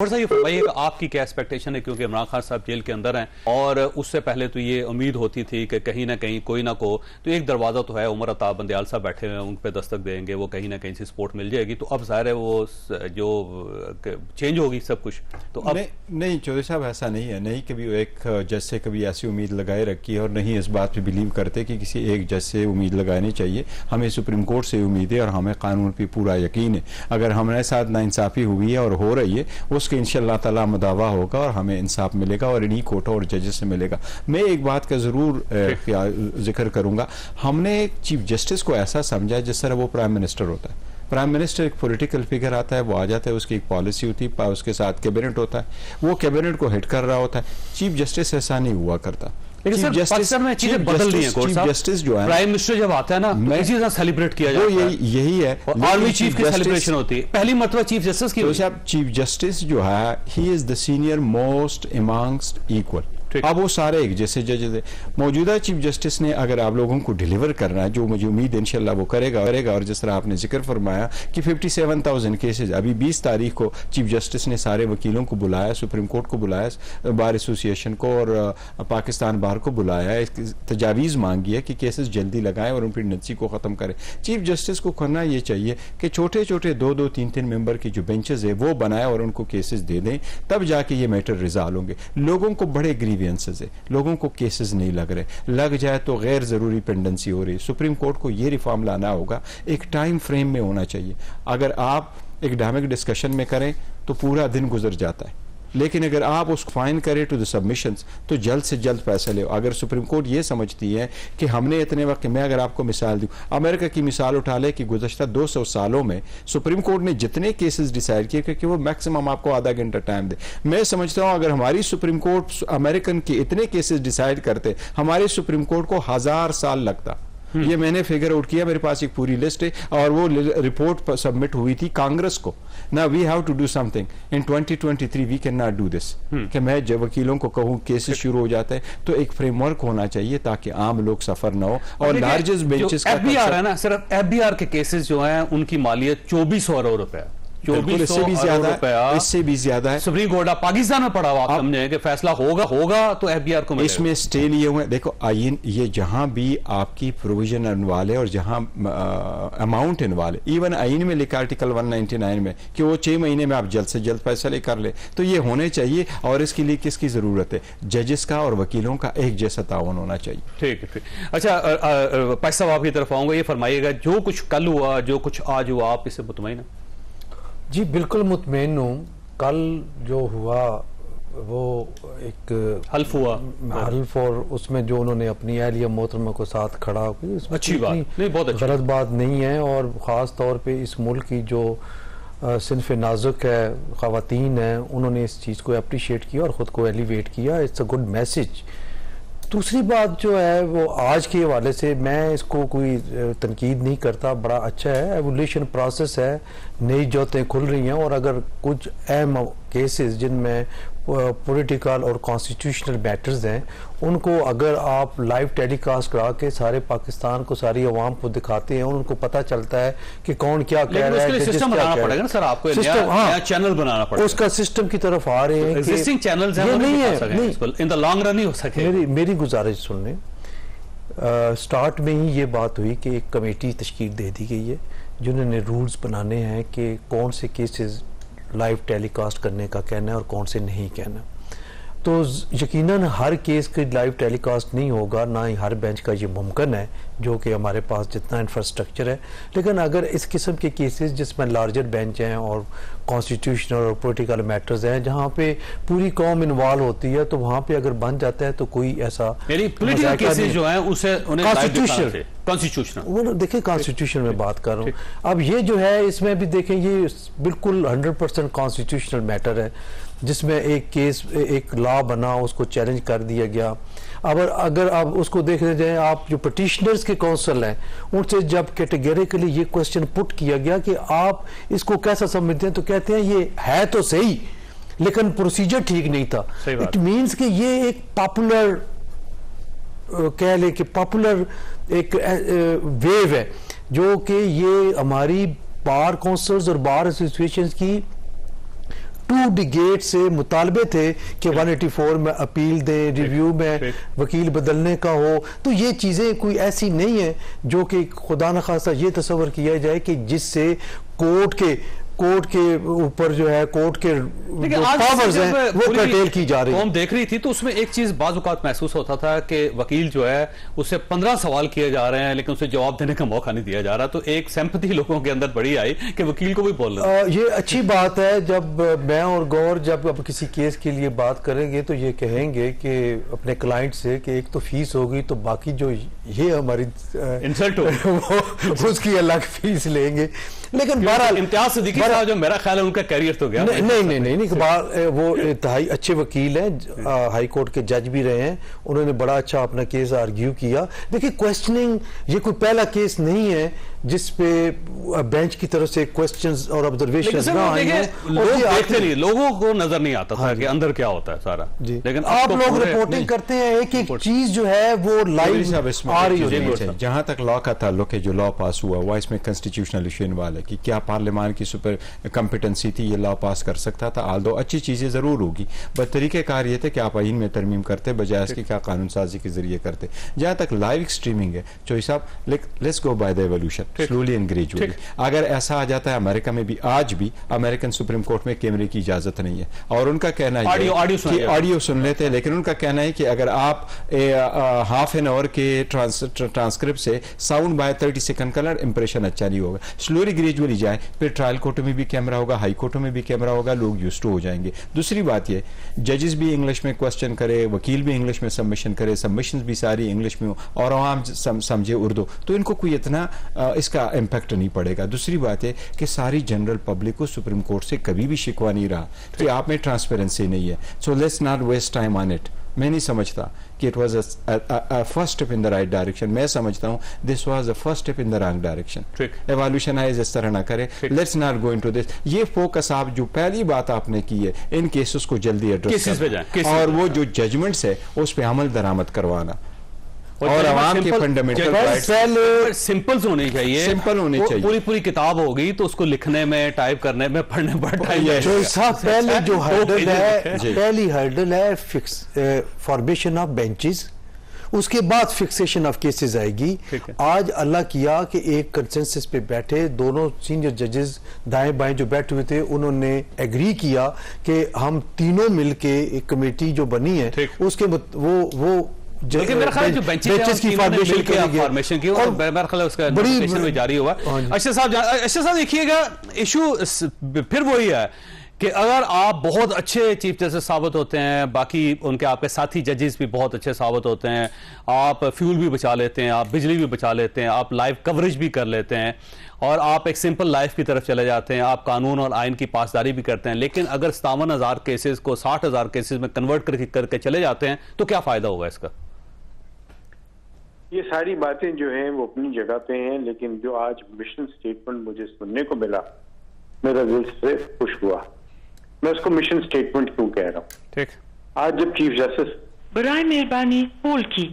और सर ये फरमाइए कि आपकी क्या एक्सपेक्टेशन है, क्योंकि इमरान खान साहब जेल के अंदर हैं और उससे पहले तो ये उम्मीद होती थी कि कहीं ना कहीं कोई ना को तो एक दरवाज़ा तो है, उमर अताब बंदयाल साहब बैठे हुए हैं, उन पे दस्तक देंगे, वो कहीं ना कहीं से सपोर्ट मिल जाएगी। तो अब ज़ाहिर है वो जो चेंज होगी सब कुछ। तो अब नहीं चौधरी साहब, ऐसा नहीं है। नहीं कभी एक जज से कभी ऐसी उम्मीद लगाए रखी है और नहीं इस बात पर बिलीव करते कि किसी एक जज से उम्मीद लगानी चाहिए। हमें सुप्रीम कोर्ट से उम्मीद है और हमें कानून पर पूरा यकीन है। अगर हमारे साथ नाइंसाफ़ी हुई है और हो रही है, उसके इंशाअल्लाह ताला मुदावा होगा और हमें इंसाफ मिलेगा और इन्हीं कोर्टों और जजेस से मिलेगा। मैं एक बात का जरूर जिक्र करूंगा, हमने चीफ जस्टिस को ऐसा समझा जिस तरह वो प्राइम मिनिस्टर होता है। प्राइम मिनिस्टर एक पॉलिटिकल फिगर आता है, वो आ जाता है, उसकी एक पॉलिसी होती है, उसके साथ कैबिनेट होता है, वो कैबिनेट को हिट कर रहा होता है। चीफ जस्टिस ऐसा नहीं हुआ करता। लेकिन सर पाकिस्तान में चीजें बदल रही हैं। कोर्ट साहब, जस्टिस जो है, प्राइम मिनिस्टर जब आता है ना तो इसी तरह सेलिब्रेट किया जाता है। यही है, आर्मी चीफ की सेलिब्रेशन होती है। पहली मर्तबा चीफ जस्टिस की। तो साहब चीफ जस्टिस जो है, he is the senior most amongst equal. अब वो सारे एक जैसे जजेस है। मौजूदा चीफ जस्टिस ने अगर आप लोगों को डिलीवर करना है, जो मुझे उम्मीद है इंशाल्लाह वो करेगा। और जिस तरह आपने जिक्र फरमाया कि 57,000 केसेस, अभी 20 तारीख को चीफ जस्टिस ने सारे वकीलों को बुलाया, सुप्रीम कोर्ट को बुलाया, बार एसोसिएशन को और पाकिस्तान बार को बुलाया, तजावीज़ मांगी है कि केसेस जल्दी लगाएं और उन प्रेगनेंसी को ख़त्म करें। चीफ जस्टिस को करना ये चाहिए कि छोटे छोटे 2-2, 3-3 मेंबर की जो बेंचेस है वो बनाए और उनको केसेस दे दें, तब जाके ये मैटर रिजॉल्व होंगे। लोगों को बड़े ग्रीवियंसेस है, लोगों को केसेस नहीं लग रहे, लग जाए तो गैर जरूरी पेंडेंसी हो रही। सुप्रीम कोर्ट को ये रिफॉर्म लाना होगा, एक टाइम फ्रेम में होना चाहिए। अगर आप एकेडमिक डिस्कशन में करें तो पूरा दिन गुजर जाता है, लेकिन अगर आप उसको फाइन करें टू द सबमिशंस तो जल्द से जल्द पैसा ले। अगर सुप्रीम कोर्ट ये समझती है कि हमने इतने वक्त, मैं अगर आपको मिसाल दूं, अमेरिका की मिसाल उठा ले कि गुज़श्ता 200 सालों में सुप्रीम कोर्ट ने जितने केसेस डिसाइड किए कि वो मैक्सिमम आपको आधा घंटा टाइम दे। मैं समझता हूं अगर हमारी सुप्रीम कोर्ट अमेरिकन के इतने केसेस डिसाइड करते, हमारे सुप्रीम कोर्ट को 1000 साल लगता। ये मैंने फिगर आउट किया, मेरे पास एक पूरी लिस्ट है और वो रिपोर्ट सबमिट हुई थी कांग्रेस को। ना we have to do something in 2023, we can not do this कि मैं जब वकीलों को कहूं केसेस शुरू हो जाते हैं, तो एक फ्रेमवर्क होना चाहिए ताकि आम लोग सफर ना हो। और लार्जेस्ट बेंचेस का एफबीआर है ना, सिर्फ एफबीआर के केसेस जो हैं उनकी मालियत 2400 अरब रुपए, 2400 अरब रुपया, इससे भी ज्यादा है। सुप्रीम कोर्ट पाकिस्तान में पड़ा हुआ, आप समझे कि फैसला होगा तो एफबीआर को मिलेगा। इसमें स्टे लिए हुए, देखो आइन, ये जहां भी आपकी प्रोविजन इन्वॉल्व है और जहां अमाउंट इन्वॉल्व है, इवन आइन में लिखा आर्टिकल 199 में कि वो 6 महीने में आप जल्द से जल्द फैसला कर ले, तो ये होने चाहिए। और इसके लिए किसकी जरूरत है? जजेस का और वकीलों का एक जैसा ताउन होना चाहिए। ठीक है, ठीक। अच्छा पैसा साहब आपकी तरफ आऊंगा, ये फरमाइएगा जो कुछ कल हुआ, जो कुछ आज हुआ, आप इससे मुतमईन हैं? जी बिल्कुल मुतमईन हूँ। कल जो हुआ वो एक हल्फ हुआ, हल्फ, और उसमें जो उन्होंने अपनी अहलिया मोहतरमा को साथ खड़ा हुई, अच्छी बात नहीं, बहुत अच्छी गलत बात नहीं है। और ख़ास तौर पे इस मुल्क की जो सिन्फ नाजुक है, ख़वातीन हैं, उन्होंने इस चीज़ को अप्रिशिएट किया और ख़ुद को एलिवेट किया। It's a good message. दूसरी बात जो है वो आज के हवाले से मैं इसको कोई तनकीद नहीं करता, बड़ा अच्छा है, एवोल्यूशन प्रोसेस है, नई जोतें खुल रही हैं। और अगर कुछ अहम केसेस जिनमें पॉलिटिकल और कॉन्स्टिट्यूशनल मैटर्स हैं, उनको अगर आप लाइव टेलीकास्ट करा के सारे पाकिस्तान को, सारी अवाम को दिखाते हैं, उनको पता चलता है कि कौन क्या कह रहा है। सिस्टम बनाना पड़ेगा ना सर, आपको नया चैनल बनाना पड़ेगा। उसका सिस्टम की तरफ आ रहे हैं, एग्जिस्टिंग चैनल्स हैं, ये नहीं है, इन द लॉन्ग रन नहीं हो सके। मेरी गुजारिश सुन लें, स्टार्ट में ही ये बात हुई कि एक कमेटी तश्कील दे दी गई है जिन्होंने रूल्स बनाने हैं कि कौन से केसेस लाइव टेलीकास्ट करने का कहना है और कौन से नहीं कहना। तो यकीनन हर केस के लाइव टेलीकास्ट नहीं होगा, ना ही हर बेंच का ये मुमकिन है, जो कि हमारे पास जितना इंफ्रास्ट्रक्चर है। लेकिन अगर इस किस्म के केसेस जिसमें लार्जर बेंच हैं और कॉन्स्टिट्यूशनल और पॉलिटिकल मैटर्स हैं, जहाँ पे पूरी कौम इन्वॉल्व होती है, तो वहाँ पे अगर बन जाता है तो कोई ऐसा पॉलिटिकल केसेस जो हैं उसे कॉन्स्टिट्यूशनल देखिए, कॉन्स्टिट्यूशन में बात कर रहा हूँ। अब ये जो है इसमें भी देखें, ये बिल्कुल 100% कॉन्स्टिट्यूशनल मैटर है, जिसमें एक केस, एक लॉ बना, उसको चैलेंज कर दिया गया। अब अगर आप उसको देखने जाए, आप जो पिटिशनर्स के काउंसिल हैं उनसे जब कैटेगरिकली ये क्वेश्चन पुट किया गया कि आप इसको कैसा समझते हैं, तो कहते हैं ये है तो सही लेकिन प्रोसीजर ठीक नहीं था। इट मीन्स कि ये एक पॉपुलर, कह ले कि पॉपुलर एक वेव है, जो कि ये हमारी बार काउंसिल्स और बार एसोसिएशंस की टू डिगेट से मुतालबे थे कि 184 में अपील दें, रिव्यू में वकील बदलने का हो। तो ये चीज़ें कोई ऐसी नहीं है जो कि खुदा न खास्ता ये तस्वर किया जाए कि जिससे कोर्ट के ऊपर जो है कोर्ट के जो पावर्स हैं वो कर्टेल की जा रही है। हम देख रही थी तो उसमें एक चीज बाज़-औक़ात महसूस होता था कि वकील जो है उससे 15 सवाल किए जा रहे हैं लेकिन उसे जवाब देने का मौका नहीं दिया जा रहा। तो एक सिंपैथी लोगों के अंदर बड़ी आई कि वकील को भी बोलना। ये अच्छी बात है। जब मैं और गौर जब अब किसी केस के लिए बात करेंगे तो ये कहेंगे कि अपने क्लाइंट से कि एक तो फीस होगी तो बाकी जो ये हमारी इंसल्ट हो उसकी अलग फीस लेंगे। लेकिन बहरहाल इम्तियाज सिद्दीकी साहब जो मेरा ख्याल है उनका कैरियर तो गया नहीं, वो इंतहाई अच्छे वकील हैं, हाई कोर्ट के जज भी रहे हैं, उन्होंने बड़ा अच्छा अपना केस आर्ग्यू किया। देखिए क्वेश्चनिंग ये कोई पहला केस नहीं है जिस पे बेंच की तरफ से क्वेश्चंस और ऑब्जर्वेशंस ना आए हैं। लोगों को नजर नहीं आता था कि अंदर क्या होता है सारा। लेकिन आप लोग रिपोर्टिंग करते हैं, एक एक चीज जो है वो लाइव आ रही है। जहां तक लॉ का ताल्लुक है, जो लॉ पास हुआ वह इसमें कॉन्स्टिट्यूशनल इशू इन्वॉल्व है कि क्या पार्लियामान की सुपर कॉम्पिटेंसी थी, ये लॉ पास कर सकता था। आल्दो अच्छी चीजें जरूर होगी, बट तरीकेकार ये थे कि आप आइन में तरमीम करते बजाय इसके क्या कानून साजी के जरिए करते। जहां तक लाइव स्ट्रीमिंग है, चोई साहब, let's go by the evolution, slowly and gradually. अगर ऐसा आ जाता है, अमेरिका में भी आज भी अमेरिकन सुप्रीम कोर्ट में कैमरे की इजाजत नहीं है और उनका कहना है कि ऑडियो सुन लेते हैं, लेकिन उनका कहना है कि अगर आप हाफ एन आवर के ट्रांसक्रिप्ट से साउंड बाय 30 सेकंड का इंप्रेशन अच्छा नहीं होगा। स्लोली ग्रेजुअली जाए, फिर ट्रायल कोर्ट में भी कैमरा होगा, हाई कोर्ट में भी कैमरा होगा, लोग यूज्ड टू हो जाएंगे। दूसरी बात ये, जजेस भी इंग्लिश में क्वेश्चन करे, वकील भी इंग्लिश में सबमिशन करे, सबमिशन भी सारी इंग्लिश में हो और आम समझे उर्दू, तो इनको कोई इतना इसका इम्पैक्ट नहीं पड़ेगा। दूसरी बात है कि सारी जनरल पब्लिक को सुप्रीम कोर्ट से कभी भी शिकवा नहीं रहा कि आप में ट्रांसपेरेंसी नहीं है। So let's not waste time on it. मैं नहीं समझता कि it was a first step in the right direction. मैं समझता हूं this was a first step in the wrong direction. Evolution है, इस तरह ना करें। Let's not go into this. ये फोकस आप जो पहली बात आपने की है, इन केसेस को जल्दी एड्रेस करें और वो जो जजमेंट्स है उस पर अमल दरामद करवाना और आवाम के फंडामेंटल राइट्स सिंपल होनी चाहिए, सिंपल होनी चाहिए। पूरी किताब होगी तो उसको लिखने में, टाइप करने में, पढ़ने में पहले जो हर्डल है, पहली हर्डल है फॉर्मेशन ऑफ बेंचेस, उसके बाद फिक्सेशन ऑफ केसेस आएगी। आज अल्लाह किया कि एक कंसेंसस पे बैठे, दोनों सीनियर जजेस दाएं बाएं जो बैठे हुए थे उन्होंने एग्री किया कि हम तीनों मिलके एक कमेटी जो बनी है उसके वो मेरा ख्याल जो बेंचेस की फॉर्मेशन की और मेरा ख्याल उसका नोटिफिकेशन में जारी हुआ। अच्छा साहब देखिएगा, इशू फिर वही है कि अगर आप बहुत अच्छे चीफ जस्टिस साबित होते हैं, बाकी उनके आपके साथी जजेस भी बहुत अच्छे साबित होते हैं, आप फ्यूल भी बचा लेते हैं, आप बिजली भी बचा लेते हैं, आप लाइव कवरेज भी कर लेते हैं और आप एक सिंपल लाइफ की तरफ चले जाते हैं, आप कानून और आइन की पासदारी भी करते हैं, लेकिन अगर 57,000 केसेस को 60,000 केसेस में कन्वर्ट करके चले जाते हैं तो क्या फायदा होगा इसका? ये सारी बातें जो हैं वो अपनी जगह पे हैं, लेकिन जो आज मिशन स्टेटमेंट मुझे सुनने को मिला, मेरा दिल से खुश हुआ। मैं उसको मिशन स्टेटमेंट क्यों कह रहा हूँ? ठीक, आज जब चीफ जस्टिस बराए मेहरबानी होल्ड की